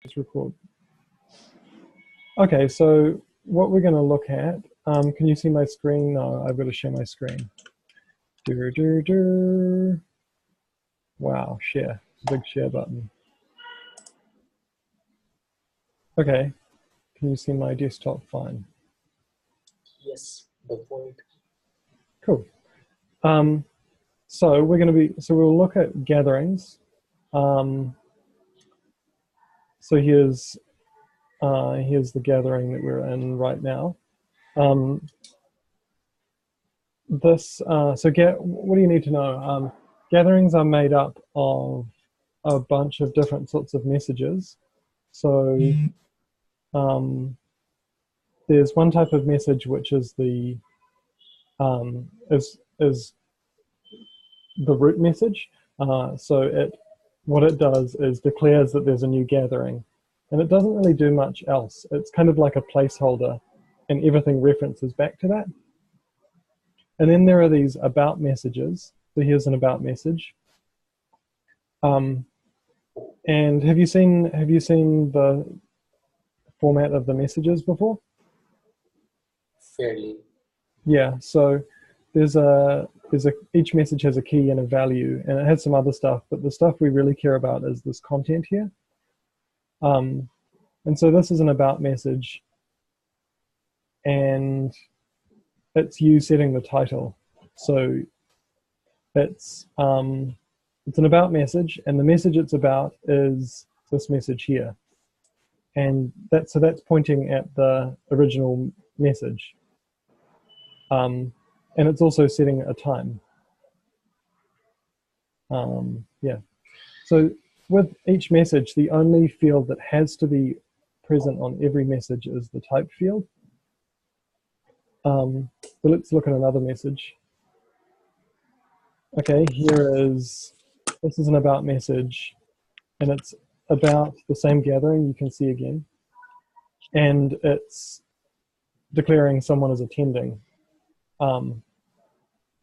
Just record. Okay, so what we're going to look at, can you see my screen? No, I've got to share my screen. Wow, share, big share button. Okay, can you see my desktop fine? Yes, the point. Cool. So we'll look at gatherings. So here's the gathering that we're in right now. What do you need to know? Gatherings are made up of a bunch of different sorts of messages. So there's one type of message which is the root message. What it does is declares that there's a new gathering, and it doesn't really do much else. It's kind of like a placeholder, and everything references back to that. And then there are these about messages. So here's an about message. And have you seen the format of the messages before? Fairly. Yeah. So each message has a key and a value, and it has some other stuff, but the stuff we really care about is this content here. And so this is an about message, and it's you setting the title. So it's an about message, and the message it's about is this message here, and that's pointing at the original message. And it's also setting a time. Yeah. So with each message, the only field that has to be present on every message is the type field. So let's look at another message. Okay, this is an about message, and it's about the same gathering you can see again, and it's declaring someone as attending.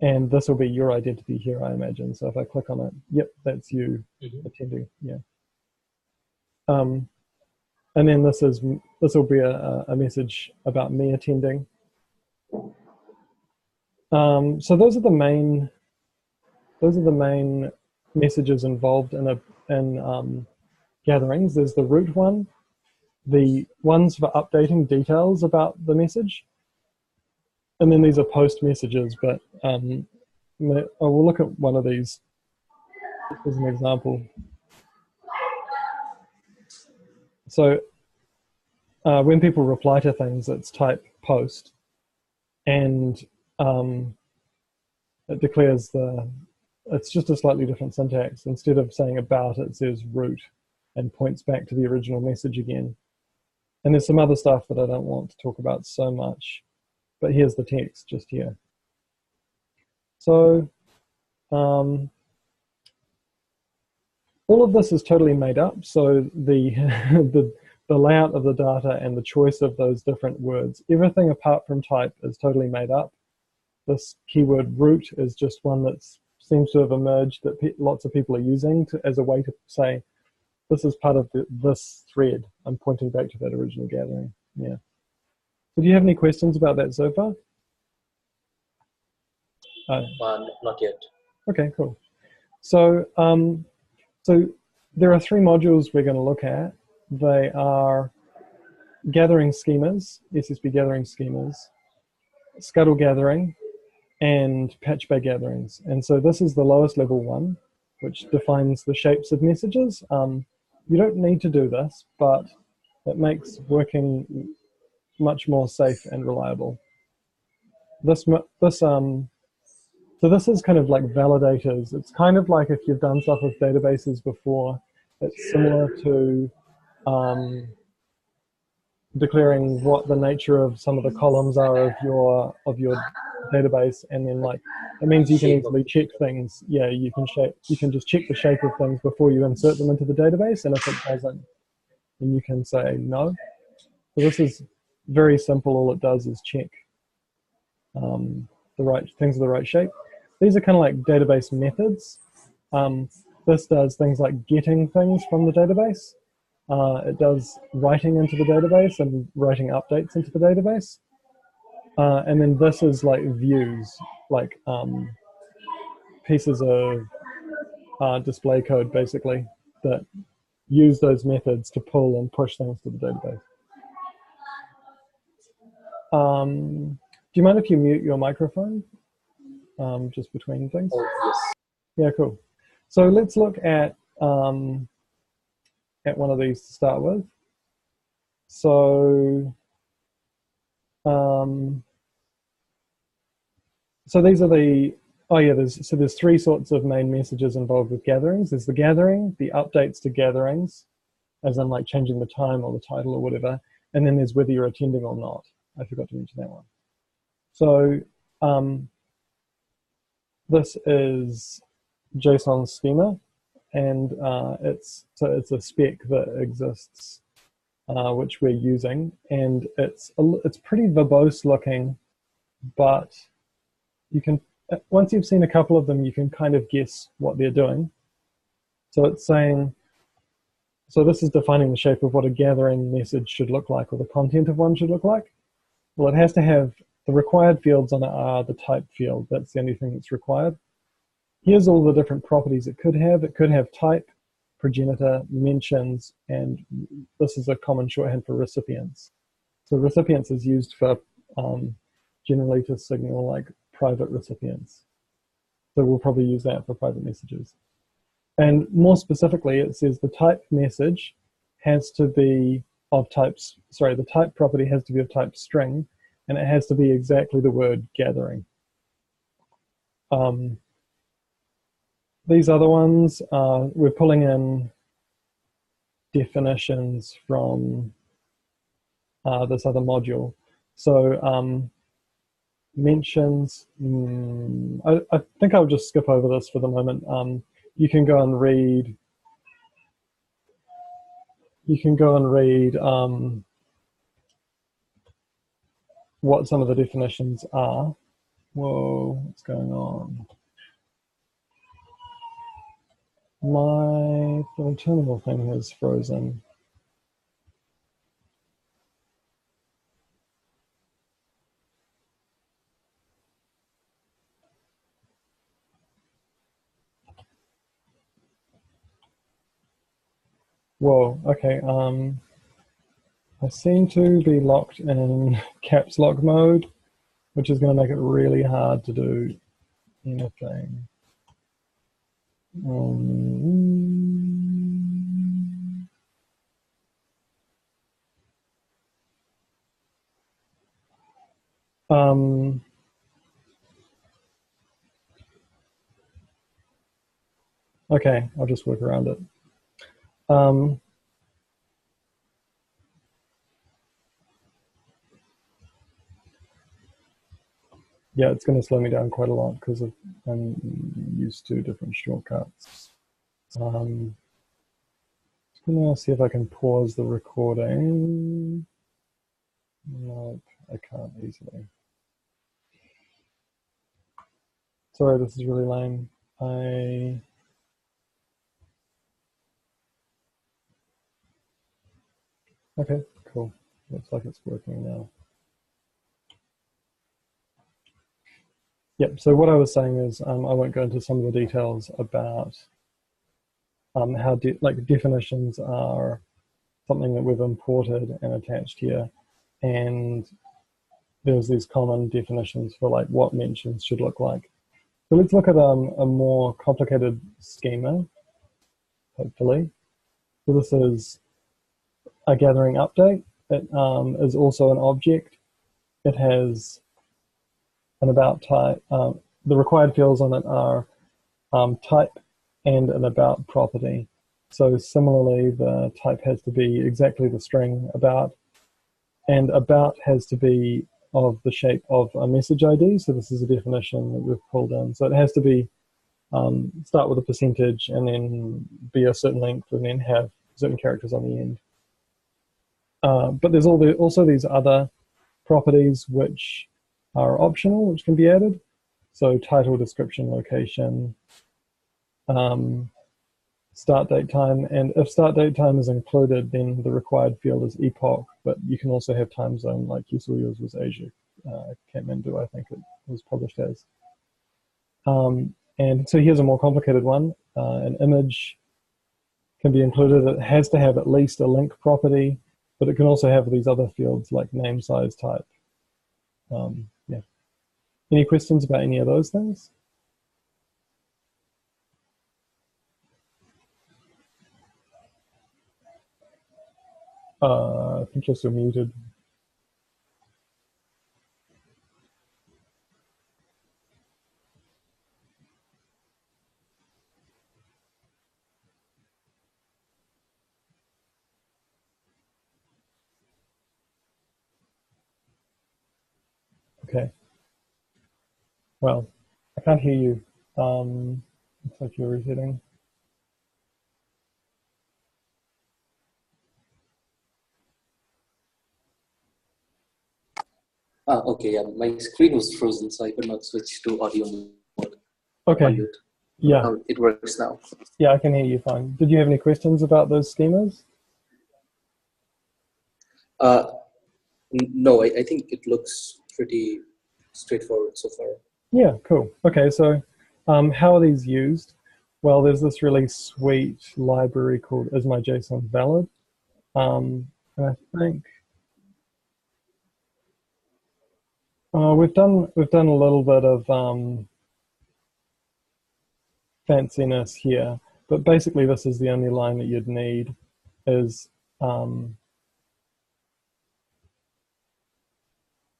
And this will be your identity here, I imagine. So if I click on it, yep, that's you attending. Yeah. And then this will be a message about me attending. So those are the main messages involved in gatherings. There's the root one, the ones for updating details about the message, and then these are post messages. But I will look at one of these as an example. So when people reply to things, it's type post, and it declares it's just a slightly different syntax. Instead of saying about, it says root and points back to the original message again. And there's some other stuff that I don't want to talk about so much, but here's the text just here. So all of this is totally made up. So the layout of the data and the choice of those different words, everything apart from type is totally made up. This keyword root is just one that seems to have emerged that lots of people are using as a way to say, this is part of this thread. I'm pointing back to that original gathering. Yeah. So do you have any questions about that so far? Not yet. Okay, cool. So, so there are three modules we're going to look at. They are gathering schemas, SSB gathering schemas, scuttle gathering, and patch bay gatherings. And so this is the lowest level one, which defines the shapes of messages. You don't need to do this, but it makes working much more safe and reliable. So this is kind of like validators. It's kind of like if you've done stuff with databases before. It's similar to declaring what the nature of some of the columns are of your database, and then like it means you can easily check things. Yeah, you can just check the shape of things before you insert them into the database, and if it doesn't, then you can say no. So this is very simple. All it does is check the right things are the right shape. These are kind of like database methods. This does things like getting things from the database. it does writing into the database and writing updates into the database. And then this is like views, like pieces of display code, basically, that use those methods to pull and push things to the database. Do you mind if you mute your microphone just between things? Oh, yes. Yeah, cool. So let's look at one of these to start with. So, so these are the, oh yeah, there's three sorts of main messages involved with gatherings. There's the gathering, the updates to gatherings, as in like changing the time or the title or whatever, and then there's whether you're attending or not. I forgot to mention that one. So this is JSON schema, and it's a spec that exists, which we're using, and it's pretty verbose looking, but you can, once you've seen a couple of them, you can kind of guess what they're doing. So it's saying, so this is defining the shape of what a gathering message should look like, or the content of one should look like. Well, it has to have, the required fields on it are the type field. That's the only thing that's required. Here's all the different properties it could have. It could have type, progenitor, mentions, and this is a common shorthand for recipients. So recipients is used for generally to signal like private recipients. So we'll probably use that for private messages. And more specifically, it says the type message has to be of types, sorry, the type property has to be of type string, and it has to be exactly the word gathering. These other ones, we're pulling in definitions from this other module. So mentions, I think I'll just skip over this for the moment. You can go and read, what some of the definitions are. Whoa, what's going on? My little terminal thing has frozen. Whoa, okay. I seem to be locked in caps lock mode, which is going to make it really hard to do anything. Okay, I'll just work around it. Yeah, it's going to slow me down quite a lot because I'm used to different shortcuts. I'm going to see if I can pause the recording. Nope, I can't easily. Sorry, this is really lame. Okay, cool. Looks like it's working now. Yep, so what I was saying is I won't go into some of the details about how definitions are something that we've imported and attached here, and there's these common definitions for like what mentions should look like. So let's look at a more complicated schema, hopefully. So this is a gathering update. It is also an object. It has an about type. The required fields on it are type and an about property. So similarly, the type has to be exactly the string about, and about has to be of the shape of a message ID. So this is a definition that we've pulled in. So it has to be start with a percentage and then be a certain length and then have certain characters on the end. But there's also these other properties which are optional, which can be added. So title, description, location. start date time, and if start date time is included, then the required field is epoch, but you can also have time zone, like you saw yours was Asia, Kathmandu, I think it was published as. And so here's a more complicated one. An image can be included. It has to have at least a link property, but it can also have these other fields like name, size, type. Yeah. Any questions about any of those things? I think you're still muted. Okay. Well, I can't hear you. Looks like you're resetting. Okay, yeah, my screen was frozen, so I could not switch to audio mode. Okay. Yeah. It works now. Yeah, I can hear you fine. Did you have any questions about those schemas? No, I think it looks pretty straightforward so far. Yeah, cool. Okay, so how are these used? Well, there's this really sweet library called IsMyJSONValid. And I think we've done a little bit of fanciness here, but basically this is the only line that you'd need is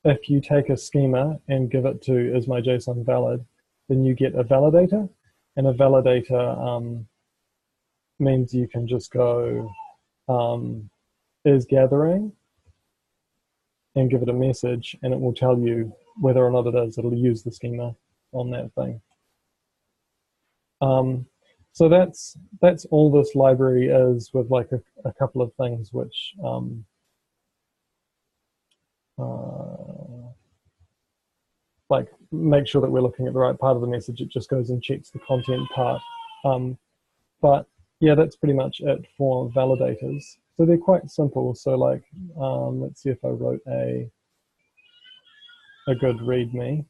if you take a schema and give it to IsMyJSONValid, then you get a validator, and a validator means you can just go is gathering and give it a message, and it will tell you whether or not it is. It'll use the schema on that thing. So that's all this library is, with like a couple of things which like make sure that we're looking at the right part of the message. It just goes and checks the content part. But yeah, that's pretty much it for validators. So they're quite simple. So like, let's see if I wrote a good README.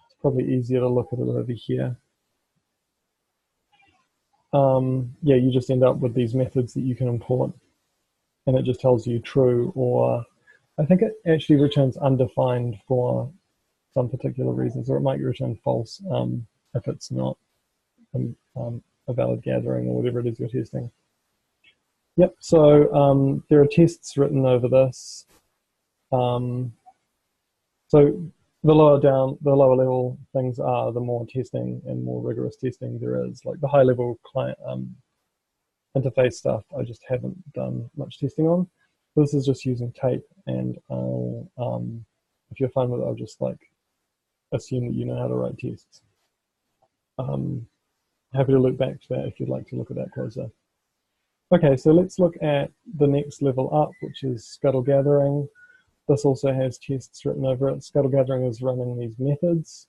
It's probably easier to look at it over here. Yeah, you just end up with these methods that you can import, and it just tells you true, or I think it actually returns undefined for some particular reasons, or it might return false if it's not a valid gathering or whatever it is you're testing. Yep, so there are tests written over this. So the lower level things are, the more testing and more rigorous testing there is. Like the high level client interface stuff, I just haven't done much testing on. This is just using tape, and I'll, if you're fine with it, I'll just like assume that you know how to write tests. Happy to look back to that if you'd like to look at that closer. Okay, so let's look at the next level up, which is scuttle gathering. This also has tests written over it. Scuttle gathering is running these methods.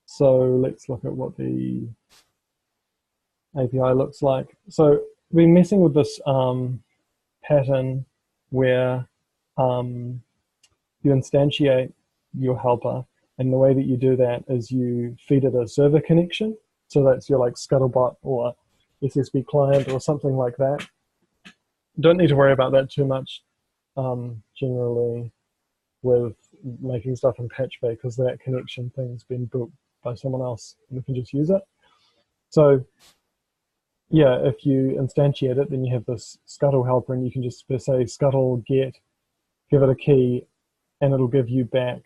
So let's look at what the API looks like. So we're messing with this pattern where you instantiate your helper, and the way that you do that is you feed it a server connection. So that's your like scuttlebutt or SSB client or something like that. Don't need to worry about that too much generally with making stuff in Patch Bay, because that connection thing's been built by someone else and we can just use it. So yeah, if you instantiate it, then you have this scuttle helper, and you can just say scuttle get, give it a key, and it'll give you back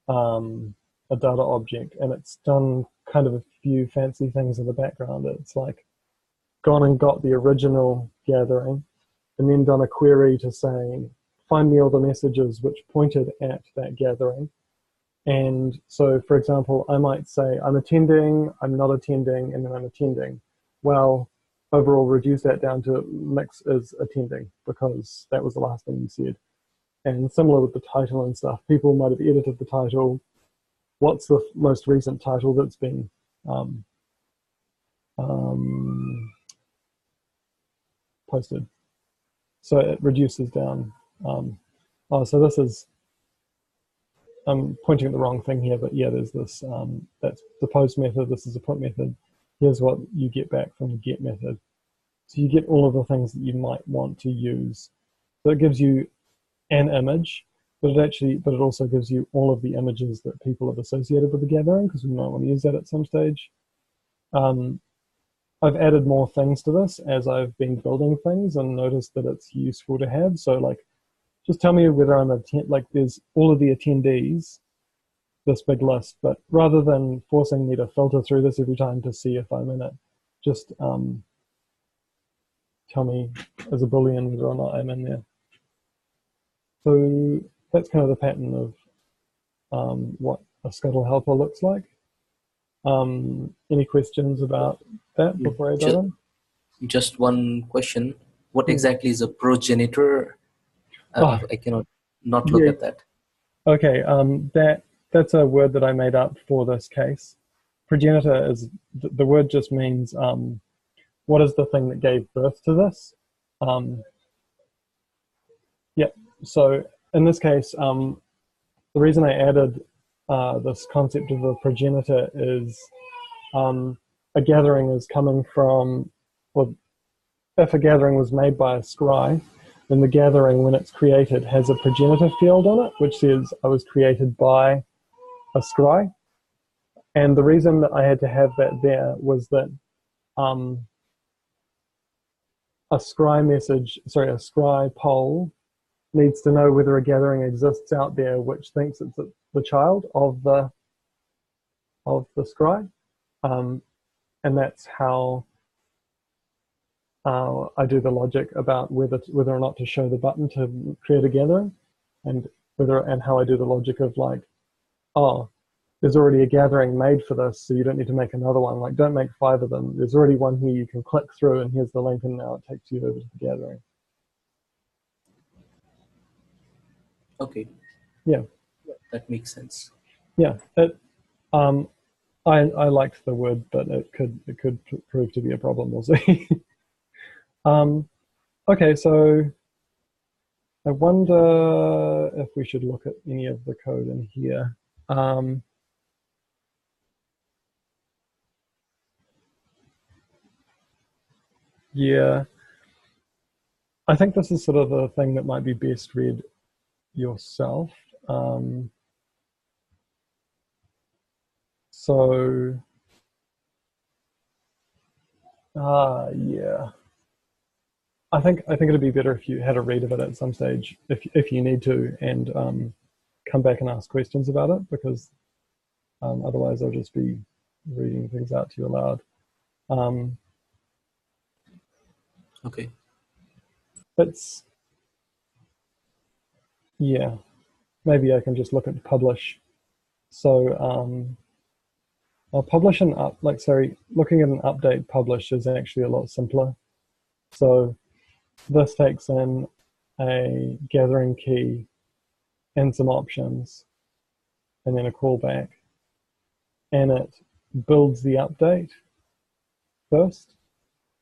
a data object. And it's done kind of a few fancy things in the background. It's like gone and got the original gathering and then done a query to say, find me all the messages which pointed at that gathering. And so, for example, I might say, I'm attending, I'm not attending, and then I'm attending. Well, overall, reduce that down to mix is attending, because that was the last thing you said. And similar with the title and stuff, people might have edited the title. What's the most recent title that's been posted. So it reduces down. Oh, so this is, I'm pointing at the wrong thing here, but yeah, there's this, that's the post method, this is the put method. Here's what you get back from the get method. So you get all of the things that you might want to use. So it gives you an image, but it also gives you all of the images that people have associated with the gathering, because we might want to use that at some stage. I've added more things to this as I've been building things and noticed that it's useful to have. So like, just tell me whether I'm like there's all of the attendees, this big list, but rather than forcing me to filter through this every time to see if I'm in it, just tell me as a Boolean whether or not I'm in there. So that's kind of the pattern of what a scuttle helper looks like. Any questions about that before I go on? Just one question. What exactly is a progenitor? I cannot not look at that. Okay, that's a word that I made up for this case. Progenitor is, the word just means what is the thing that gave birth to this? Yeah, so in this case, the reason I added this concept of a progenitor is a gathering is coming from, well, if a gathering was made by a scry, then the gathering, when it's created, has a progenitor field on it, which says I was created by a scry. And the reason that I had to have that there was that a scry poll needs to know whether a gathering exists out there which thinks it's the child of the scry. And that's how I do the logic about whether or not to show the button to create a gathering, and how I do the logic of like, oh, there's already a gathering made for this, so you don't need to make another one. Like, don't make 5 of them. There's already one here you can click through, and here's the link, and now it takes you over to the gathering. Okay. Yeah. That makes sense. Yeah. I liked the word, but it could prove to be a problem. We'll see. Okay, so I wonder if we should look at any of the code in here. Yeah, I think this is sort of the thing that might be best read yourself. Yeah. I think it'd be better if you had a read of it at some stage, if you need to, and come back and ask questions about it, because otherwise I'll just be reading things out to you aloud. Okay. Yeah, maybe I can just look at publish. So I'll publish looking at an update publish is actually a lot simpler. So this takes in a gathering key and some options, and then a callback, and it builds the update first.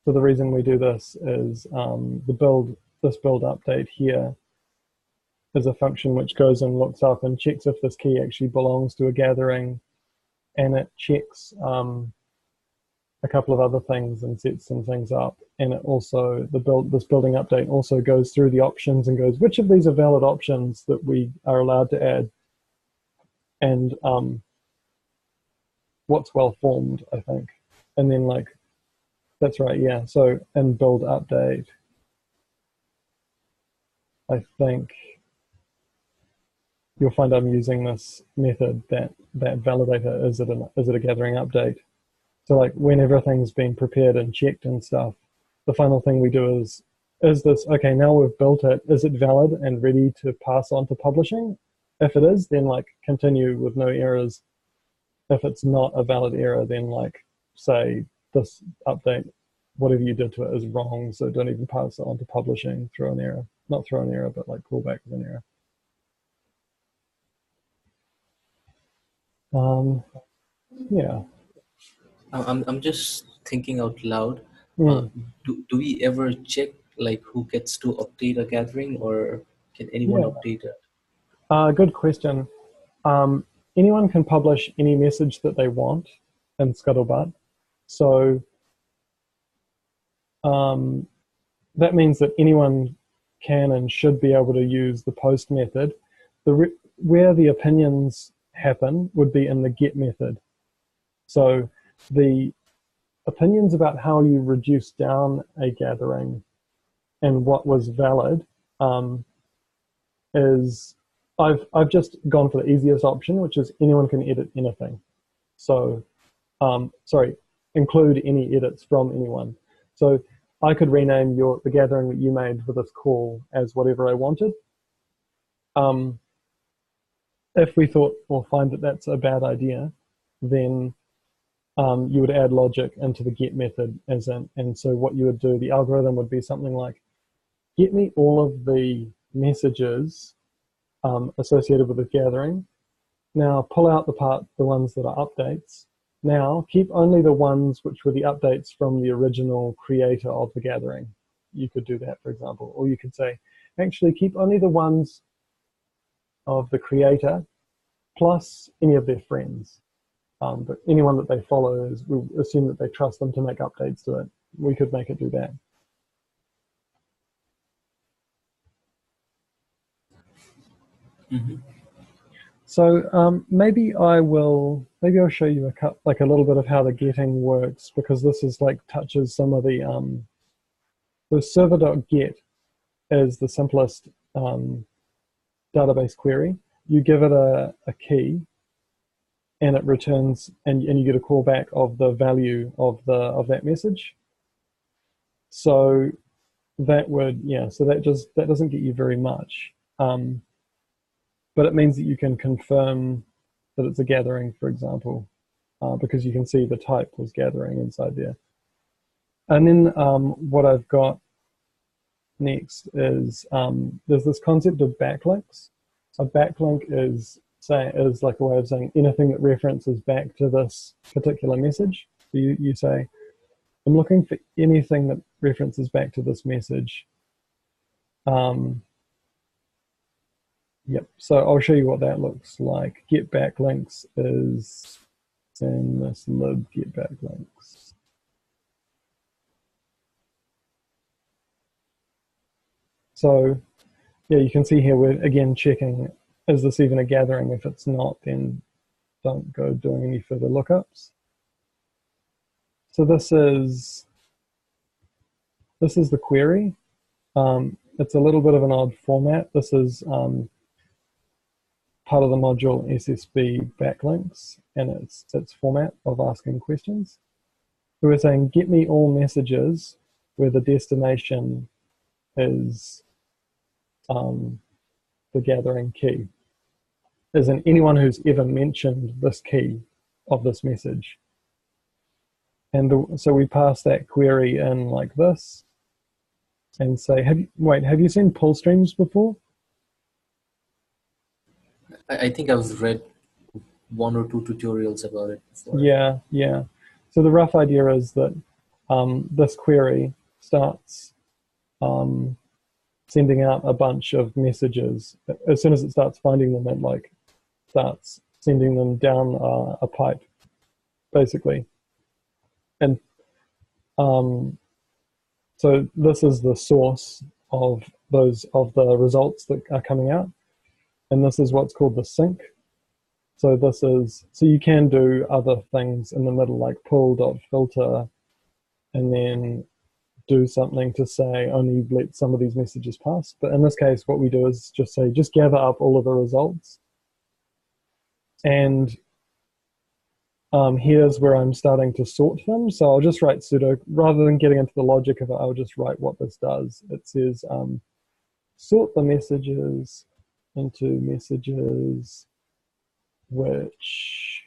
So the reason we do this is this build update here is a function which goes and looks up and checks if this key actually belongs to a gathering, and it checks a couple of other things and sets some things up. And it also, this building update also goes through the options and goes, which of these are valid options that we are allowed to add, and what's well formed, I think. And then like, that's right, yeah. So in build update, I think you'll find I'm using this method that validator is it a gathering update. So like when everything's been prepared and checked and stuff, the final thing we do is this, okay, now we've built it, is it valid and ready to pass on to publishing? If it is, then like continue with no errors. If it's not a valid error, then like say this update, whatever you did to it is wrong, so don't even pass it on to publishing, throw an error. Not throw an error, but like call back with an error. Yeah. I'm just thinking out loud. Uh, Mm. do we ever check like who gets to update a gathering, or can anyone Yeah, update it? good question. Um, Anyone can publish any message that they want in Scuttlebutt. So um, that means that anyone can and should be able to use the post method. Where the opinions happen would be in the get method. So the opinions about how you reduce down a gathering and what was valid um, is I've just gone for the easiest option, which is anyone can edit anything. So sorry, include any edits from anyone. So I could rename the gathering that you made for this call as whatever I wanted. Um, if we thought or find that that's a bad idea, then you would add logic into the get method and so what you would do, the algorithm would be something like, get me all of the messages associated with the gathering. Now pull out the ones that are updates. Now keep only the ones which were the updates from the original creator of the gathering. You could do that, for example, or you could say, actually keep only the ones of the creator plus any of their friends. But anyone that they follow is, we'll assume that they trust them to make updates to it. We could make it do that. Mm-hmm. So maybe I'll show you like a little bit of how the getting works, because this is like touches some of the server.get is the simplest database query. You give it a key and it returns and you get a callback of the value of that message. So that doesn't get you very much. But it means that you can confirm that it's a gathering, for example, because you can see the type was gathering inside there. And then what I've got next is there's this concept of backlinks. A backlink is like a way of saying anything that references back to this particular message. So you say, I'm looking for anything that references back to this message. Yep, so I'll show you what that looks like. Get backlinks is in this lib get backlinks. So yeah, you can see here we're again checking, is this even a gathering? If it's not, then don't go doing any further lookups. So this is the query. It's a little bit of an odd format. This is part of the module SSB backlinks and its format of asking questions. So we're saying get me all messages where the destination is the gathering key, as in anyone who's ever mentioned this key of this message. And so we pass that query in like this and say, have you seen pull streams before? I think I've read one or two tutorials about it before. Yeah. So the rough idea is that this query starts sending out a bunch of messages. As soon as it starts finding them, it like starts sending them down a pipe, basically. And so this is the source of the results that are coming out, and this is what's called the sink. So you can do other things in the middle, like pull.filter, and then do something to say only let some of these messages pass. But in this case, what we do is just say, just gather up all of the results. And here's where I'm starting to sort them. So I'll just write sudo, rather than getting into the logic of it, I'll just write what this does. It says, sort the messages into messages which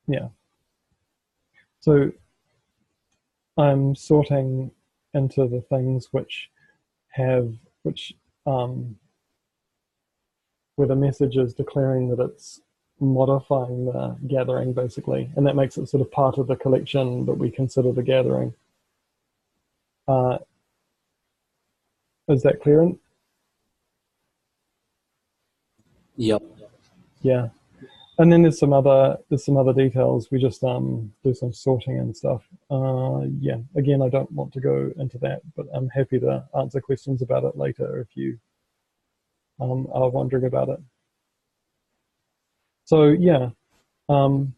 Yeah. So I'm sorting into the things which where the message is declaring that it's modifying the gathering, basically, and that makes it sort of part of the collection that we consider the gathering. Uh, is that clear? Yep. Yeah. And then there's some other details. We just do some sorting and stuff. Yeah. Again, I don't want to go into that, but I'm happy to answer questions about it later if you are wondering about it. So yeah, um,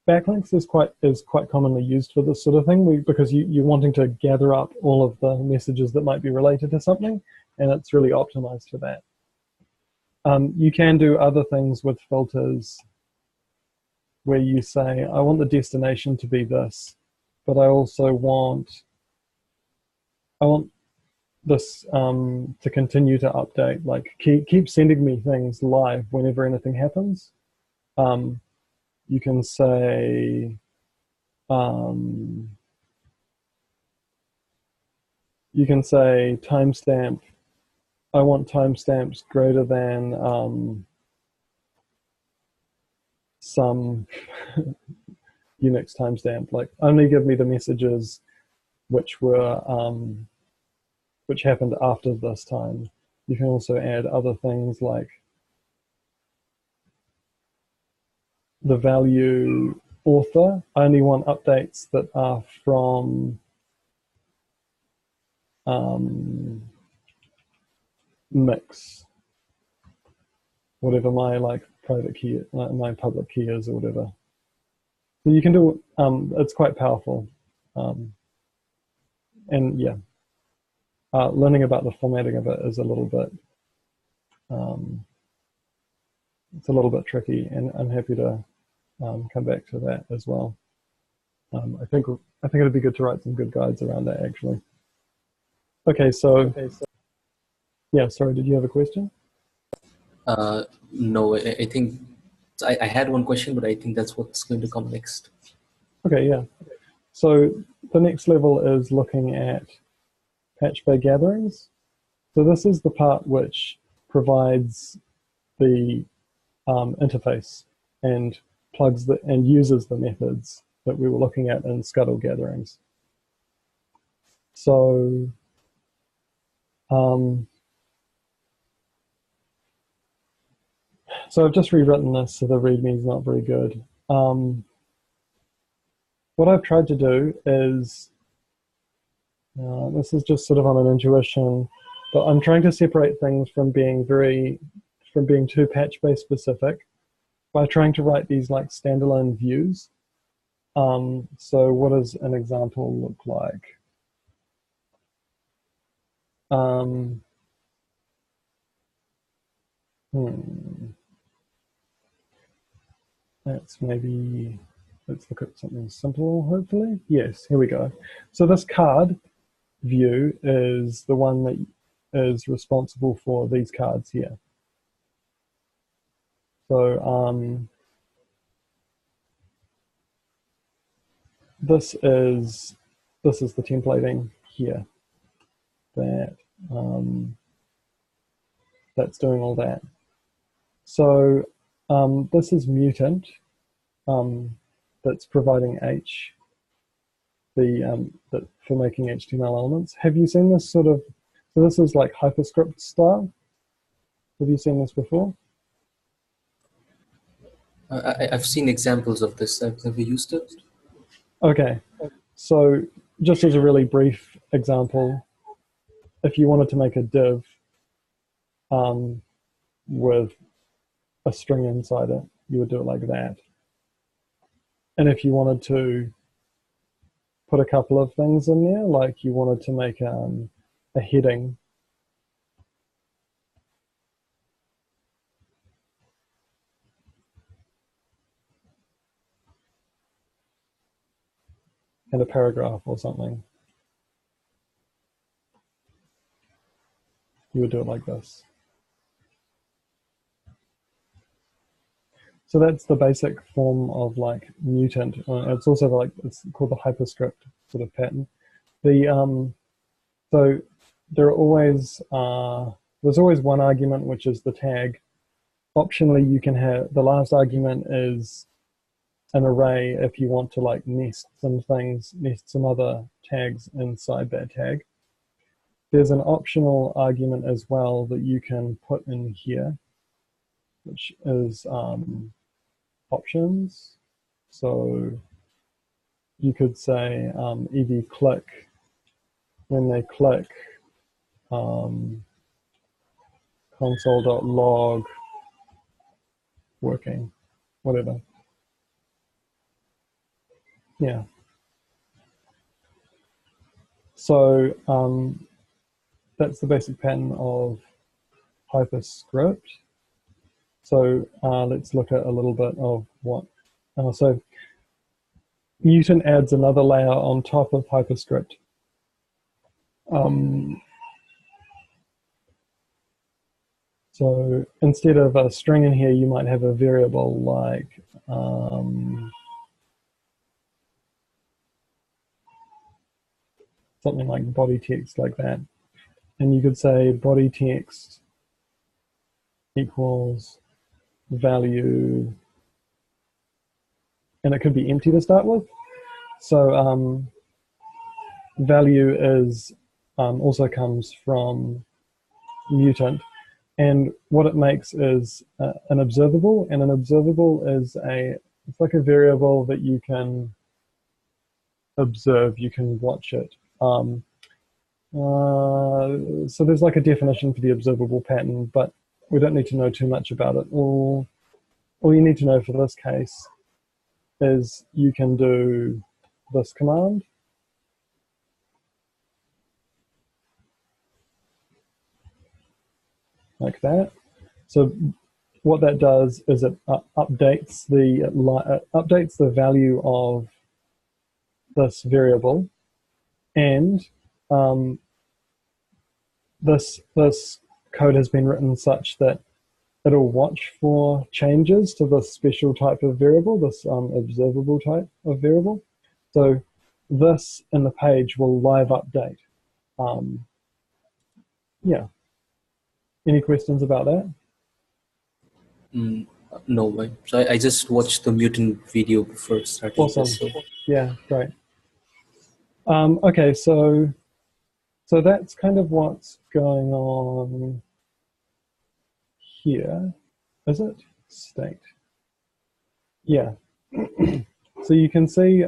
backlinks is quite commonly used for this sort of thing because you're wanting to gather up all of the messages that might be related to something, and it's really optimized for that. You can do other things with filters where you say, I want the destination to be this, but I also want this to continue to update. Like keep sending me things live whenever anything happens. You can say um, timestamp. I want timestamps greater than some Unix timestamp. Like only give me the messages which were which happened after this time. You can also add other things like the value author. I only want updates that are from mix, whatever my like private key, my public key is or whatever. So you can do, it's quite powerful. And yeah, learning about the formatting of it is a little bit, it's a little bit tricky, and I'm happy to come back to that as well. I think it'd be good to write some good guides around that actually. Okay, so yeah, sorry, did you have a question? No, I think I had one question, but I think that's what's going to come next. Okay, yeah. So the next level is looking at patch bay gatherings. So this is the part which provides the interface and plugs and uses the methods that we were looking at in Scuttle gatherings. So so I've just rewritten this, so the README is not very good. What I've tried to do is, this is just sort of on an intuition, but I'm trying to separate things from being too patch bay specific by trying to write these like standalone views. So what does an example look like? Let's look at something simple, hopefully. Yes, here we go. So this card view is the one that is responsible for these cards here. So this is the templating here that's doing all that. So this is mutant that's providing H for making HTML elements. Have you seen this sort of? So this is like hyperscript style. Have you seen this before? I've seen examples of this. I've never used it. Okay, so just as a really brief example, if you wanted to make a div with a string inside it, you would do it like that. And if you wanted to put a couple of things in there, like you wanted to make a heading, and a paragraph or something, you would do it like this. So that's the basic form of like mutant. It's also like, it's called the hyperscript sort of pattern. So there are always there's always one argument, which is the tag. Optionally, you can have the last argument is an array if you want to like nest some other tags inside that tag. There's an optional argument as well that you can put in here, which is options. So you could say ev click, when they click, console.log working, whatever. Yeah. So that's the basic pattern of hyperscript. So let's look at a little bit of what. So mutant adds another layer on top of hyperscript. So instead of a string in here, you might have a variable like something like body text like that. And you could say body text equals value, and it could be empty to start with. So value is also comes from mutant, and what it makes is an observable, and an observable is it's like a variable that you can observe, you can watch it. So there's like a definition for the observable pattern, but we don't need to know too much about it. All you need to know for this case is you can do this command. Like that. So what that does is it updates the value of this variable, and this code has been written such that it'll watch for changes to this special type of variable, this observable type of variable. So this in the page will live update. Yeah. Any questions about that? No, so I just watched the mutant video before starting this. So. Yeah, great. Okay, so that's kind of what's going on here. Is it? State. Yeah. So you can see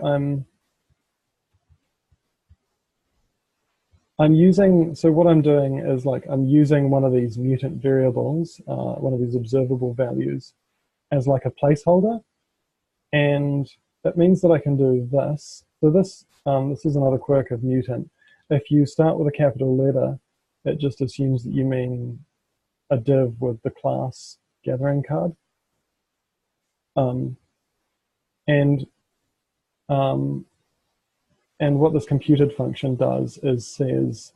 so what I'm doing is like I'm using one of these mutant variables, one of these observable values, as like a placeholder, and that means that I can do this. So this is another quirk of mutant. If you start with a capital letter, it just assumes that you mean a div with the class gathering card. And what this computed function does is says,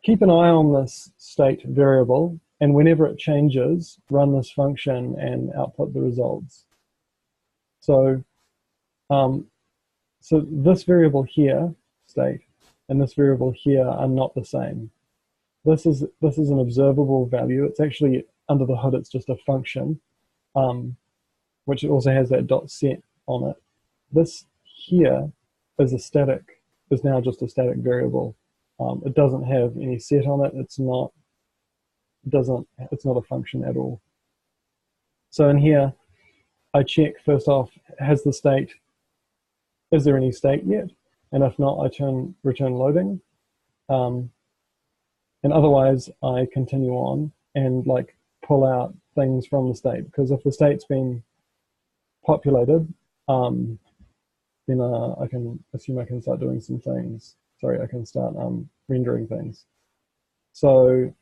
keep an eye on this state variable, and whenever it changes, run this function and output the results. So, so this variable here, state, and this variable here are not the same. This is an observable value. It's actually under the hood. It's just a function, which also has that .set on it. This here is now just a static variable. It doesn't have any set on it. It's not a function at all. So in here, I check first off, is there any state yet? And if not, I return loading. And otherwise, I continue on and like pull out things from the state, because if the state's been populated, then I can assume I can start doing some things. Sorry, I can start rendering things. So,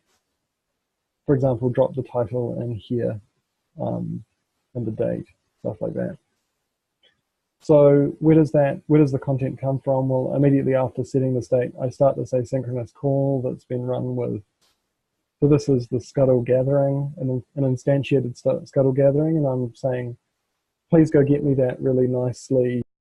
for example, drop the title in here and the date, stuff like that. So where does the content come from? Well, immediately after setting the state, I start this asynchronous call that's been run with. So this is the scuttle gathering, an instantiated scuttle gathering, and I'm saying please go get me that really nicely